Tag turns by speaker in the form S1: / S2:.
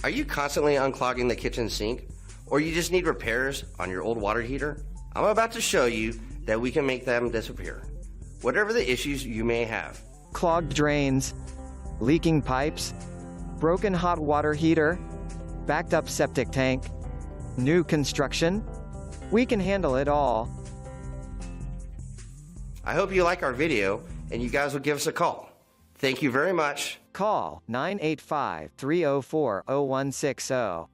S1: Are you constantly unclogging the kitchen sink? Or you just need repairs on your old water heater? I'm about to show you that we can make them disappear. Whatever the issues you may have.
S2: Clogged drains, leaking pipes, broken hot water heater, backed up septic tank, new construction, we can handle it all.
S1: I hope you like our video and you guys will give us a call. Thank you very much.
S2: Call 985-304-0160.